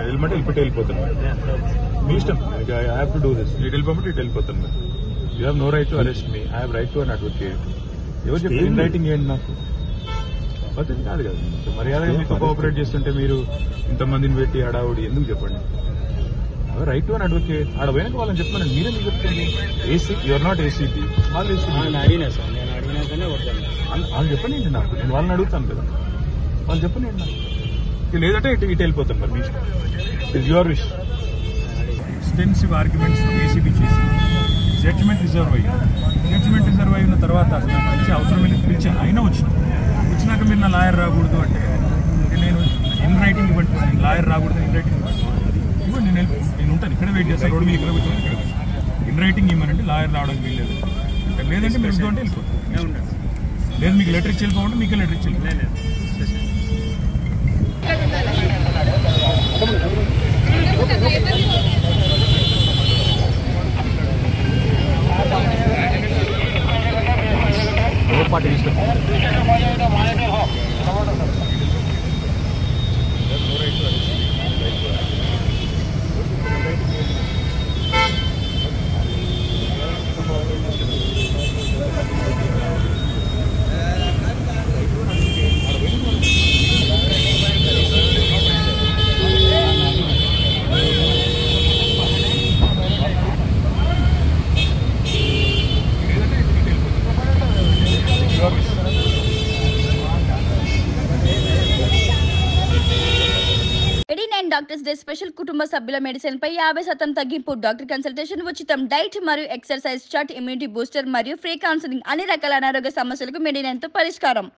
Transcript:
వెళ్ళమంటే వెళ్ళిపోతాను మీ ఇష్టం. I have to do this. మీరు వెళ్ళిపోమంటే ఇటు వెళ్ళిపోతాను. You have no right to arrest me. I have right to an advocate. ఎవరు చెప్పి ఇన్ రైటింగ్ ఏంటి నాకు పద్ధతి కాదు కదా. మర్యాదగా మీతో కోఆపరేట్ చేస్తుంటే మీరు ఇంతమందిని పెట్టి హడావుడి ఎందుకు చెప్పండి. Right to an advocate. ఆడ పోయినాక వాళ్ళని చెప్పమని మీరే మీకు చెప్తుంది. AC your not ACP. వాళ్ళు వాళ్ళు చెప్పండి నాకు. నేను వాళ్ళని అడుగుతాను కదా. వాళ్ళు చెప్పండి నాకు. లేదంటే ఇటు వెళ్ళిపోతాను. మరి మీ ఇష్టం. It your wish. Extensive arguments ACB చేసి జడ్జిమెంట్ రిజర్వ్ అయిన తర్వాత అసలు పిలిచే అవసరం లేదు. పిలిచే అయినా వచ్చినాక మీరు నా లాయర్ రాకూడదు అంటే నేను ఇన్ రైటింగ్ ఇవ్వండి. లాయర్ రాకూడదు, ఇన్ రైటింగ్ ఇవ్వండి. నేను ఉంటాను ఇక్కడే వెయిట్ చేస్తాను. రోడ్డు మీద ఇక్కడ కూర్చొని ఇక్కడ ఇన్ రైటింగ్ ఇవ్వమంటే లాయర్ రావడానికి వీల్లేదు. లేదంటే మీరు ఉంటే వెళ్ళిపోతాం. లేదు మీకు లెటర్ ఇచ్చి వెళ్ళిపోమంటే మీకే లెటర్ ఇచ్చి వెళ్ళిపోలేదు. పార్టీ డాక్టర్స్ డే స్పెషల్ కుటుంబ సభ్యుల మెడిసిన్ పై 50% తగ్గింపు. డాక్టర్ కన్సల్టేషన్ ఉచితం. డైట్ మరియు ఎక్సర్సైజ్ చార్ట్, ఇమ్యూనిటీ బూస్టర్ మరియు ఫ్రీ కౌన్సిలింగ్. అన్ని రకాల అనారోగ్య సమస్యలకు మెడినైన్ తో పరిష్కారం.